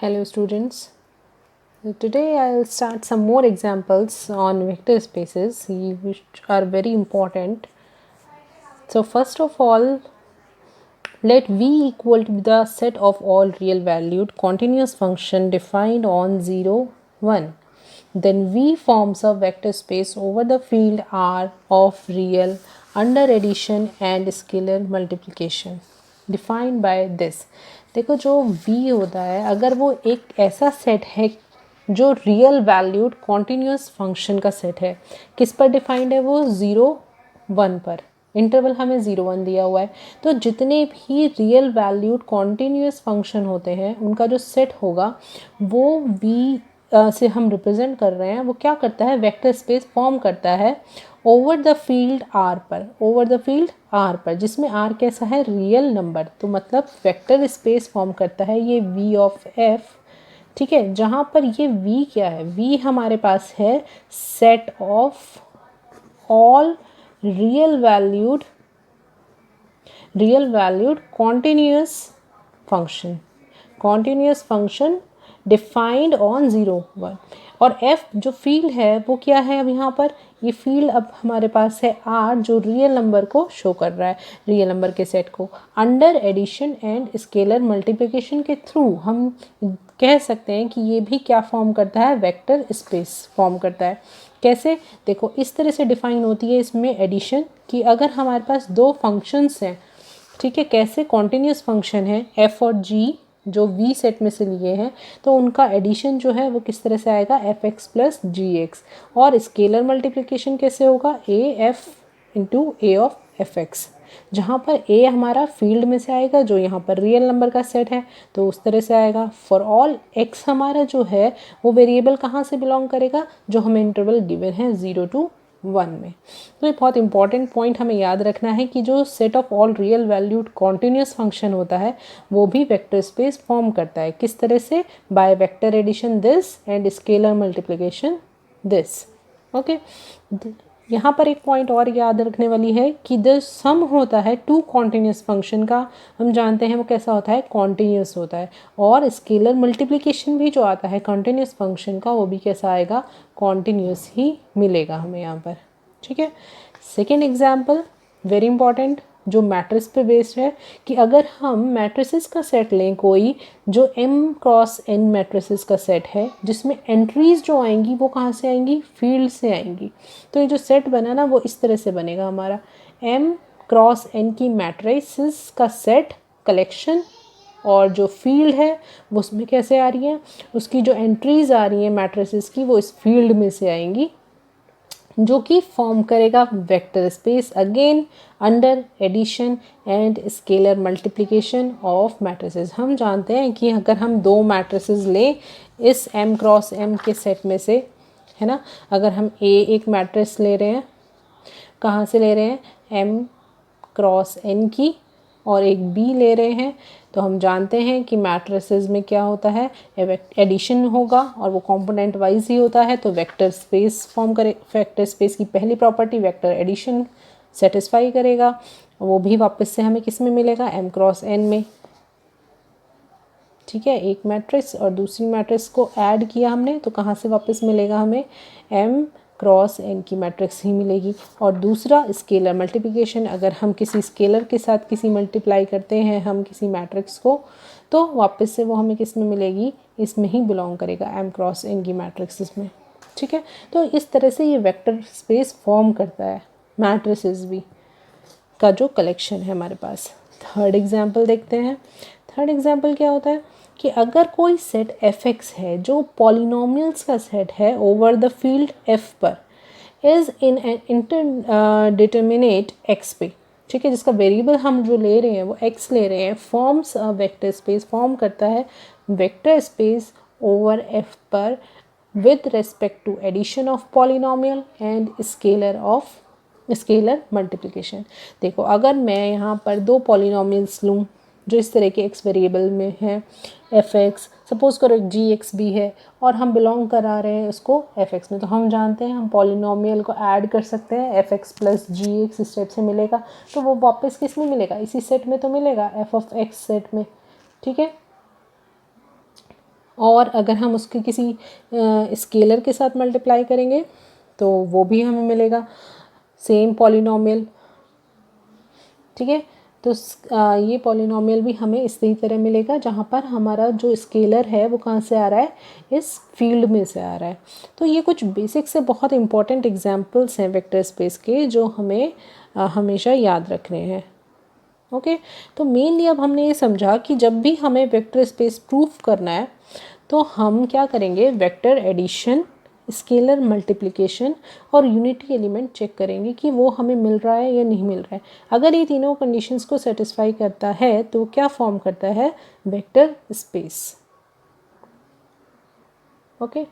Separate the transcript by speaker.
Speaker 1: Hello students. Today I'll start some more examples on vector spaces which are very important. So first of all, let V equal to the set of all real valued continuous function defined on 0, 1. Then V forms a vector space over the field R of real under addition and scalar multiplication defined by this. देखो जो V होता है अगर वो एक ऐसा set है जो रियल वैल्यूड कॉन्टिन्यूस फंक्शन का सेट है, किस पर डिफाइंड है वो 0, 1 पर, इंटरवल हमें 0, 1 दिया हुआ है। तो जितने भी रियल वैल्यूड कॉन्टिन्यूस फंक्शन होते हैं उनका जो सेट होगा वो V से हम रिप्रेजेंट कर रहे हैं, वो क्या करता है, वेक्टर स्पेस फॉर्म करता है ओवर द फील्ड R पर, ओवर द फील्ड R पर, जिसमें R कैसा है, रियल नंबर। तो मतलब वेक्टर स्पेस फॉर्म करता है ये V ऑफ F, ठीक है, जहाँ पर ये V क्या है, V हमारे पास है set of all real valued continuous function defined on 0, 1। और F जो फील्ड है वो क्या है, अब यहाँ पर ये फील्ड अब हमारे पास है R जो रियल नंबर को शो कर रहा है, रियल नंबर के सेट को under addition and scalar multiplication के थ्रू हम कह सकते हैं कि ये भी क्या फॉर्म करता है, वेक्टर स्पेस फॉर्म करता है। कैसे, देखो इस तरह से डिफाइन होती है इसमें एडिशन कि अगर हमारे पास दो फंक्शंस हैं, ठीक है, कैसे कॉन्टिन्यूस फंक्शन है f और g जो v सेट में से लिए हैं, तो उनका एडिशन जो है वो किस तरह से आएगा, fx प्लस gx। और स्केलर मल्टीप्लिकेशन कैसे होगा, a f into a of fx, जहाँ पर a हमारा फील्ड में से आएगा जो यहाँ पर रियल नंबर का सेट है, तो उस तरह से आएगा। फॉर ऑल x हमारा जो है वो वेरिएबल कहाँ से बिलोंग करेगा, जो हमें इंटरवल गिवन है 0 to 1 में। तो ये बहुत इंपॉर्टेंट पॉइंट हमें याद रखना है कि जो set of all real valued continuous function होता है वो भी वेक्टर स्पेस फॉर्म करता है। किस तरह से, by vector addition this and scalar multiplication this. Okay, यहाँ पर एक पॉइंट और याद रखने वाली है कि जो सम होता है टू कॉन्टिन्यूस फंक्शन का, हम जानते हैं वो कैसा होता है, कॉन्टिन्यूस होता है। और स्केलर मल्टीप्लिकेशन भी जो आता है कॉन्टिन्यूस फंक्शन का वो भी कैसा आएगा, कॉन्टिन्यूस ही मिलेगा हमें यहाँ पर, ठीक है। सेकेंड एग्जाम्पल वेरी इंपॉर्टेंट, जो मैट्रिक्स पे बेस्ड है कि अगर हम मैट्रिसेस का सेट लें कोई जो m क्रॉस n मैट्रिसेस का सेट है, जिसमें एंट्रीज जो आएंगी वो कहाँ से आएंगी, फील्ड से आएंगी। तो ये जो सेट बना ना वो इस तरह से बनेगा हमारा m क्रॉस n की मैट्रिसेस का सेट कलेक्शन, और जो फील्ड है वो उसमें कैसे आ रही है, उसकी जो एंट्रीज आ रही हैं मैट्रिसेस की वो इस फील्ड में से आएंगी, जो कि फॉर्म करेगा vector space again under addition and scalar multiplication of matrices. हम जानते हैं कि अगर हम दो मैट्रिसेस लें इस m क्रॉस m के सेट में से, है ना, अगर हम एक मैट्रिक्स ले रहे हैं, कहाँ से ले रहे हैं, m क्रॉस n की, और एक b ले रहे हैं, तो हम जानते हैं कि मैट्रिसेस में क्या होता है, एडिशन होगा और वो कंपोनेंट वाइज ही होता है। तो वेक्टर स्पेस फॉर्म करे, वेक्टर स्पेस की पहली प्रॉपर्टी वेक्टर एडिशन सेटिस्फाई करेगा, वो भी वापस से हमें किस में मिलेगा, m क्रॉस n में, ठीक है। एक मैट्रिक्स और दूसरी मैट्रिक्स को ऐड किया हमने तो कहाँ से वापस मिलेगा हमें, m क्रॉस n की मैट्रिक्स ही मिलेगी। और दूसरा स्केलर मल्टीप्लिकेशन, अगर हम किसी स्केलर के साथ किसी मल्टीप्लाई करते हैं हम किसी मैट्रिक्स को, तो वापस से वो हमें किस में मिलेगी, इसमें ही बिलोंग करेगा m क्रॉस n की मैट्रिक्स इसमें, ठीक है। तो इस तरह से ये वेक्टर स्पेस फॉर्म करता है मैट्रिसेस भी का जो कलेक्शन है हमारे पास। थर्ड एग्जाम्पल देखते हैं। थर्ड एग्जाम्पल क्या होता है कि अगर कोई सेट fx है जो पॉलिनोमियल्स का सेट है ओवर द फील्ड f पर, इज इन एन इंटरडिटर्मिनेट x पे, ठीक है, जिसका वेरिएबल हम जो ले रहे हैं वो x ले रहे हैं, forms a vector space, form करता है वेक्टर स्पेस ओवर f पर with respect to addition of polynomial and scalar multiplication. देखो अगर मैं यहाँ पर दो पॉलिनोमियल्स लूँ जो इस तरह के x वेरिएबल में है, fx, सपोज करो gx भी है और हम बिलोंग करा रहे हैं उसको fx में, तो हम जानते हैं हम पॉलिनोमियल को ऐड कर सकते हैं, fx प्लस gx इस सेट से मिलेगा, तो वो वापस किस में मिलेगा, इसी सेट में तो मिलेगा, f ऑफ x सेट में, ठीक है। और अगर हम उसके किसी स्केलर के साथ मल्टीप्लाई करेंगे तो वो भी हमें मिलेगा सेम पॉलिनोमियल। ठीक है, तो ये पॉलिनोमियल भी हमें इसी तरह मिलेगा जहाँ पर हमारा जो स्केलर है वो कहाँ से आ रहा है, इस फील्ड में से आ रहा है। तो ये कुछ बेसिक से बहुत इंपॉर्टेंट एग्जांपल्स हैं वेक्टर स्पेस के जो हमें हमेशा याद रखने हैं। ओके, तो मेनली अब हमने ये समझा कि जब भी हमें वेक्टर स्पेस प्रूफ करना है तो हम क्या करेंगे, वेक्टर एडिशन, स्केलर मल्टीप्लिकेशन और यूनिटी एलिमेंट चेक करेंगे कि वो हमें मिल रहा है या नहीं मिल रहा है। अगर ये तीनों कंडीशंस को सेटिस्फाई करता है तो क्या फॉर्म करता है, वेक्टर स्पेस। ओके।